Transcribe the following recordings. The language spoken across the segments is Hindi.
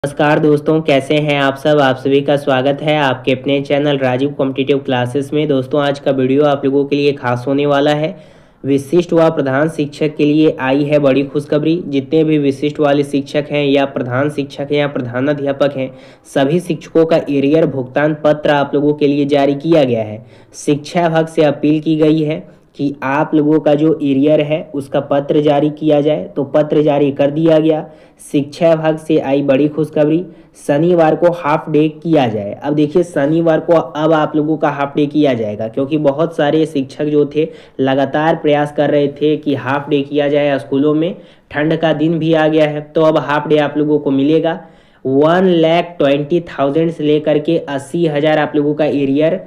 नमस्कार दोस्तों, कैसे हैं आप सब। आप सभी का स्वागत है आपके अपने चैनल राजीव कॉम्पिटिटिव क्लासेस में। दोस्तों, आज का वीडियो आप लोगों के लिए खास होने वाला है। विशिष्ट व प्रधान शिक्षक के लिए आई है बड़ी खुशखबरी। जितने भी विशिष्ट वाले शिक्षक हैं या प्रधान शिक्षक हैं या प्रधानाध्यापक हैं, सभी शिक्षकों का एरियर भुगतान पत्र आप लोगों के लिए जारी किया गया है। शिक्षा विभाग से अपील की गई है कि आप लोगों का जो एरियर है उसका पत्र जारी किया जाए, तो पत्र जारी कर दिया गया। शिक्षा विभाग से आई बड़ी खुशखबरी, शनिवार को हाफ डे किया जाए। अब देखिए, शनिवार को अब आप लोगों का हाफ डे किया जाएगा, क्योंकि बहुत सारे शिक्षक जो थे लगातार प्रयास कर रहे थे कि हाफ डे किया जाए स्कूलों में। ठंड का दिन भी आ गया है, तो अब हाफ डे आप लोगों को मिलेगा। 1,20,000 से लेकर के 80,000 आप लोगों का एरियर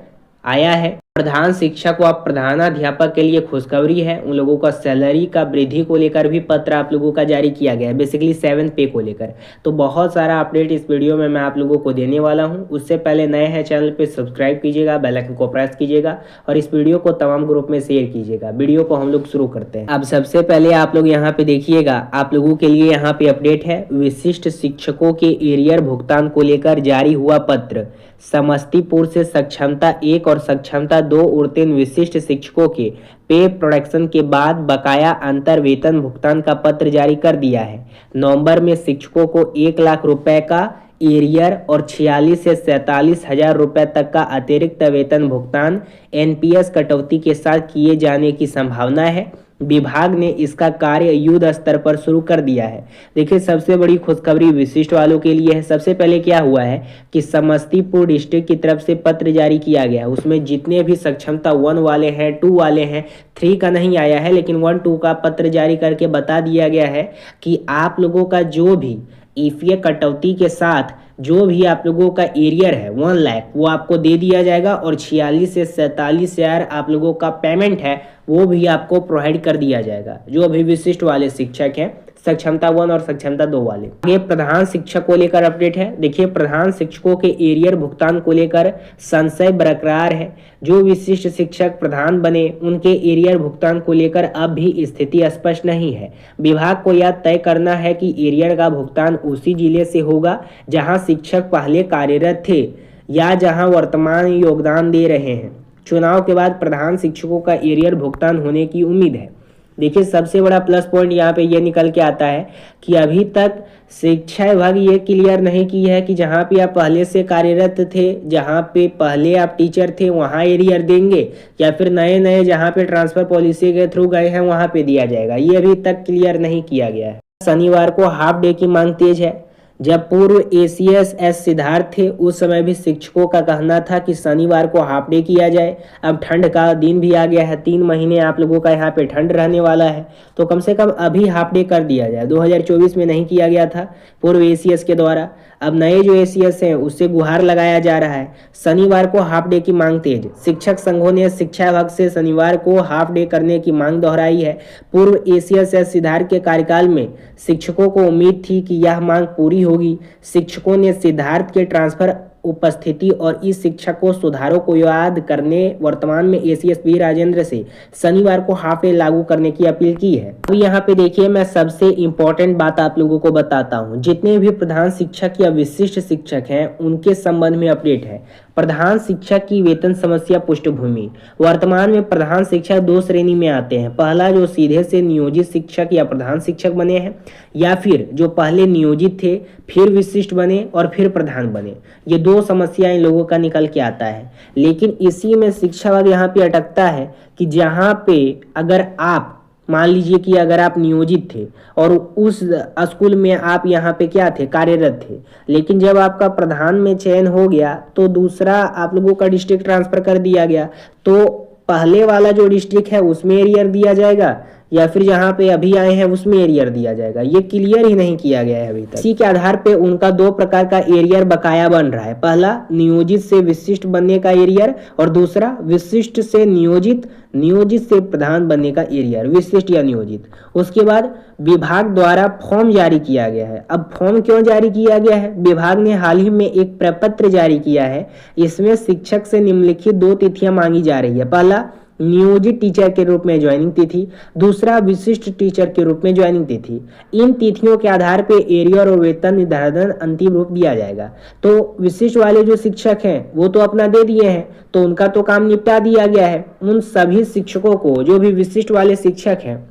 आया है। प्रधान शिक्षक व प्रधानाध्यापक के लिए खुशखबरी है। उन लोगों का सैलरी का वृद्धि को लेकर भी पत्र आप लोगों का जारी किया गया है, बेसिकली 7th पे को लेकर। तो बहुत सारा अपडेट इस वीडियो में मैं आप लोगों को देने वाला हूं। उससे पहले नए हैं चैनल पे सब्सक्राइब कीजिएगा, बेल आइकन को प्रेस कीजिएगा और इस वीडियो को तमाम ग्रुप में शेयर कीजिएगा। वीडियो को हम लोग शुरू करते हैं। अब सबसे पहले आप लोग यहाँ पे देखिएगा, आप लोगों के लिए यहाँ पे अपडेट है। विशिष्ट शिक्षकों के एरियर भुगतान को लेकर जारी हुआ पत्र। समस्तीपुर से सक्षमता 1 और सक्षमता 2 उत्तीर्ण विशिष्ट शिक्षकों के पे प्रोडक्शन के बाद बकाया अंतर वेतन भुगतान का पत्र जारी कर दिया है। नवंबर में शिक्षकों को 1 लाख रुपए का एरियर और 46 से 47 हजार रुपए तक का अतिरिक्त वेतन भुगतान एनपीएस कटौती के साथ किए जाने की संभावना है। विभाग ने इसका कार्य युद्ध स्तर पर शुरू कर दिया है। देखिए, सबसे बड़ी खुशखबरी विशिष्ट वालों के लिए है। सबसे पहले क्या हुआ है कि समस्तीपुर डिस्ट्रिक्ट की तरफ से पत्र जारी किया गया। उसमें जितने भी सक्षमता 1 वाले हैं, 2 वाले हैं, 3 का नहीं आया है, लेकिन 1, 2 का पत्र जारी करके बता दिया गया है कि आप लोगों का जो भी ईपीएफ कटौती के साथ जो भी आप लोगों का एरियर है 1 लाख, वो आपको दे दिया जाएगा और 46 से 47 हजार आप लोगों का पेमेंट है वो भी आपको प्रोवाइड कर दिया जाएगा, जो भी विशिष्ट वाले शिक्षक हैं, सक्षमता 1 और सक्षमता 2 वाले। ये प्रधान शिक्षक को लेकर अपडेट है। देखिए, प्रधान शिक्षकों के एरियर भुगतान को लेकर संशय बरकरार है। जो विशिष्ट शिक्षक प्रधान बने उनके एरियर भुगतान को लेकर अब भी स्थिति स्पष्ट नहीं है। विभाग को यह तय करना है कि एरियर का भुगतान उसी जिले से होगा जहां शिक्षक पहले कार्यरत थे या जहां वर्तमान योगदान दे रहे हैं। चुनाव के बाद प्रधान शिक्षकों का एरियर भुगतान होने की उम्मीद है। देखिए, सबसे बड़ा प्लस पॉइंट यहाँ पे ये निकल के आता है कि अभी तक शिक्षा विभाग ये क्लियर नहीं की है कि जहाँ पे आप पहले से कार्यरत थे, जहाँ पे पहले आप टीचर थे, वहाँ एरियर देंगे या फिर नए नए जहाँ पे ट्रांसफर पॉलिसी के थ्रू गए हैं वहाँ पे दिया जाएगा। ये अभी तक क्लियर नहीं किया गया है। शनिवार को हाफ डे की मांग तेज है। जब पूर्व एसीएस एस सिद्धार्थ थे उस समय भी शिक्षकों का कहना था कि शनिवार को हाफ डे किया जाए। अब ठंड का दिन भी आ गया है, 3 महीने आप लोगों का यहाँ पे ठंड रहने वाला है, तो कम से कम अभी हाफ डे कर दिया जाए। 2024 में नहीं किया गया था पूर्व एसीएस के द्वारा। अब नए जो एसीएस हैं उससे गुहार लगाया जा रहा है। शनिवार को हाफ डे की मांग तेज। शिक्षक संघों ने शिक्षा विभाग से शनिवार को हाफ डे करने की मांग दोहराई है। पूर्व एसीएस एस सिद्धार्थ के कार्यकाल में शिक्षकों को उम्मीद थी कि यह मांग पूरी होगी। शिक्षकों ने सिद्धार्थ के ट्रांसफर उपस्थिति और इस शिक्षक को सुधारों को याद करने वर्तमान में एसीएस बी राजेंद्र से शनिवार को हाफ डे लागू करने की अपील की है। अब यहाँ पे देखिए, मैं सबसे इंपॉर्टेंट बात आप लोगों को बताता हूँ। जितने भी प्रधान शिक्षक या विशिष्ट शिक्षक हैं उनके संबंध में अपडेट है। प्रधान शिक्षक की वेतन समस्या पृष्ठभूमि। वर्तमान में प्रधान शिक्षक 2 श्रेणी में आते हैं। पहला, जो सीधे से नियोजित शिक्षक या प्रधान शिक्षक बने हैं, या फिर जो पहले नियोजित थे फिर विशिष्ट बने और फिर प्रधान बने। ये 2 समस्याएं लोगों का निकल के आता है। लेकिन इसी में शिक्षा विभाग यहाँ पे अटकता है कि जहाँ पे अगर आप मान लीजिए कि अगर आप नियोजित थे और उस स्कूल में आप यहाँ पे क्या थे, कार्यरत थे, लेकिन जब आपका प्रधान में चयन हो गया तो दूसरा आप लोगों का डिस्ट्रिक्ट ट्रांसफर कर दिया गया, तो पहले वाला जो डिस्ट्रिक्ट है उसमें एरियर दिया जाएगा या फिर जहाँ पे अभी आए हैं उसमें एरियर दिया जाएगा। ये क्लियर ही नहीं किया गया है अभी तक। इसी के आधार पे उनका 2 प्रकार का एरियर बकाया बन रहा है। पहला, नियोजित से विशिष्ट बनने का एरियर, और दूसरा विशिष्ट से नियोजित, नियोजित से प्रधान बनने का एरियर, विशिष्ट या नियोजित। उसके बाद विभाग द्वारा फॉर्म जारी किया गया है। अब फॉर्म क्यों जारी किया गया है? विभाग ने हाल ही में एक प्रपत्र जारी किया है। इसमें शिक्षक से निम्नलिखित 2 तिथियां मांगी जा रही है। पहला, नियोजित टीचर के रूप में ज्वाइनिंग तिथि, दूसरा विशिष्ट टीचर के रूप में ज्वाइनिंग तिथि। इन तिथियों के आधार पर एरियर और वेतन निर्धारण अंतिम रूप दिया जाएगा। तो विशिष्ट वाले जो शिक्षक हैं वो तो अपना दे दिए हैं, तो उनका तो काम निपटा दिया गया है। उन सभी शिक्षकों को, जो भी विशिष्ट वाले शिक्षक हैं,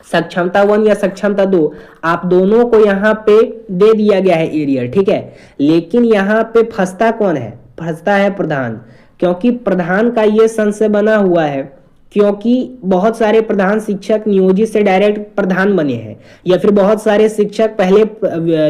सक्षमता 1 या सक्षमता 2, आप दोनों को यहाँ पे दे दिया गया है एरियर, ठीक है। लेकिन यहाँ पे फंसता कौन है? फंसता है प्रधान, क्योंकि प्रधान का ये संशय बना हुआ है, क्योंकि बहुत सारे प्रधान शिक्षक नियोजित से डायरेक्ट प्रधान बने हैं, या फिर बहुत सारे शिक्षक पहले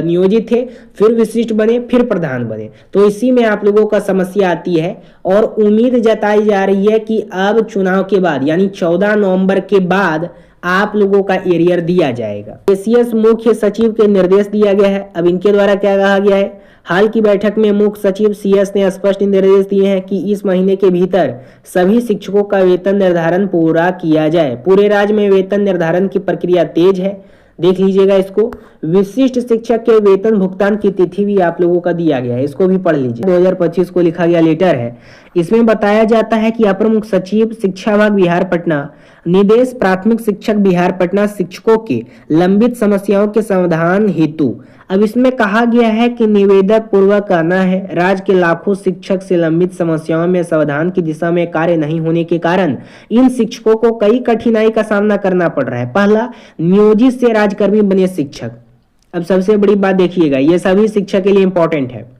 नियोजित थे, फिर विशिष्ट बने, फिर प्रधान बने। तो इसी में आप लोगों का समस्या आती है और उम्मीद जताई जा रही है कि अब चुनाव के बाद यानी 14 नवंबर के बाद आप लोगों का एरियर दिया जाएगा। एसीएस मुख्य सचिव के निर्देश दिया गया है। अब इनके द्वारा क्या कहा गया है? हाल की बैठक में मुख्य सचिव सीएस ने स्पष्ट निर्देश दिए हैं कि इस महीने के भीतर सभी शिक्षकों का वेतन निर्धारण पूरा किया जाए। पूरे राज्य में वेतन निर्धारण की प्रक्रिया तेज है, देख लीजिएगा इसको। विशिष्ट शिक्षक के वेतन भुगतान की तिथि भी आप लोगों का दिया गया है, इसको भी पढ़ लीजिए। 2025 को लिखा गया लेटर है। इसमें बताया जाता है कि अपर मुख्य सचिव शिक्षा विभाग बिहार पटना, निदेश प्राथमिक शिक्षक बिहार पटना शिक्षकों की लंबित समस्याओं के समाधान हेतु, अब इसमें कहा गया है कि निवेदक पूर्वक करना है। राज्य के लाखों शिक्षक से लंबित समस्याओं में समाधान की दिशा में कार्य नहीं होने के कारण इन शिक्षकों को कई कठिनाई का सामना करना पड़ रहा है। पहला, नियोजित से राज्यकर्मी बने शिक्षक। अब सबसे बड़ी बात देखिएगा, ये सभी शिक्षक के लिए इंपॉर्टेंट है।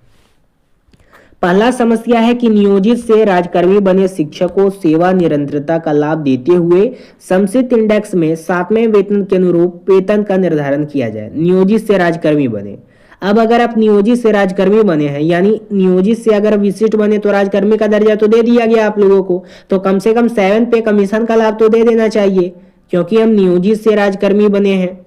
पहला समस्या है कि नियोजित से राज्यकर्मी बने शिक्षक को सेवा निरंतरता का लाभ देते हुए समचित इंडेक्स में 7वें वेतन के अनुरूप वेतन का निर्धारण किया जाए। नियोजित से राज्यकर्मी बने। अब अगर आप नियोजित से राज्यकर्मी बने हैं, यानी नियोजित से अगर विशिष्ट बने तो राज्यकर्मी का दर्जा तो दे दिया गया आप लोगों को, तो कम से कम 7 पे कमीशन का लाभ तो दे देना चाहिए, क्योंकि हम नियोजित से राज्यकर्मी बने हैं।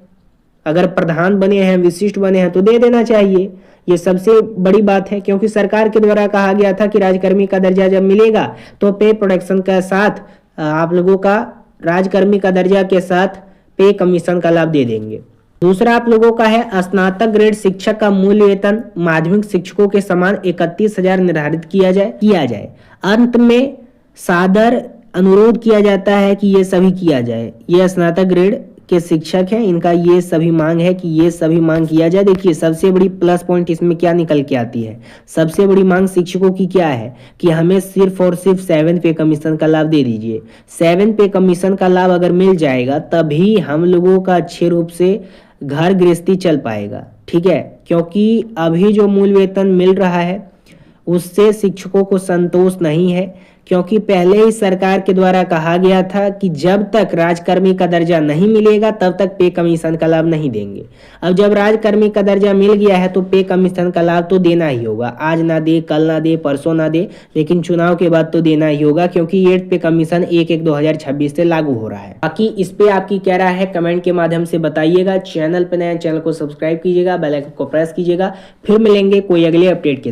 अगर प्रधान बने हैं, विशिष्ट बने हैं, तो दे देना चाहिए। ये सबसे बड़ी बात है, क्योंकि सरकार के द्वारा कहा गया था कि राज्यकर्मी का दर्जा जब मिलेगा तो पे प्रोटेक्शन के साथ आप लोगों का राज्यकर्मी का दर्जा के साथ पे कमीशन का लाभ दे देंगे। दूसरा आप लोगों का है स्नातक ग्रेड शिक्षक का मूल वेतन माध्यमिक शिक्षकों के समान 31,000 निर्धारित किया जाए। अंत में सादर अनुरोध किया जाता है कि ये सभी किया जाए। ये स्नातक ग्रेड के शिक्षक हैं, इनका ये सभी मांग है कि ये सभी मांग किया जाए। देखिए सबसे बड़ी प्लस पॉइंट इसमें क्या निकल के आती है, सबसे बड़ी मांग शिक्षकों की क्या है कि हमें सिर्फ और सिर्फ 7 पे कमीशन का लाभ दे दीजिए। 7 पे कमीशन का लाभ अगर मिल जाएगा तभी हम लोगों का अच्छे रूप से घर गृहस्थी चल पाएगा, ठीक है। क्योंकि अभी जो मूल वेतन मिल रहा है उससे शिक्षकों को संतोष नहीं है, क्योंकि पहले ही सरकार के द्वारा कहा गया था कि जब तक राज्यकर्मी का दर्जा नहीं मिलेगा तब तक पे कमीशन का लाभ नहीं देंगे। अब जब राज्यकर्मी का दर्जा मिल गया है तो पे कमीशन का लाभ तो देना ही होगा। आज ना दे, कल ना दे, परसों ना दे, लेकिन चुनाव के बाद तो देना ही होगा, क्योंकि 8 पे कमीशन 1/1/2026 से लागू हो रहा है। बाकी इस पे आपकी क्या राय है कमेंट के माध्यम से बताइएगा। चैनल पर नया, चैनल को सब्सक्राइब कीजिएगा, बेल आइकन को प्रेस कीजिएगा। फिर मिलेंगे कोई अगले अपडेट के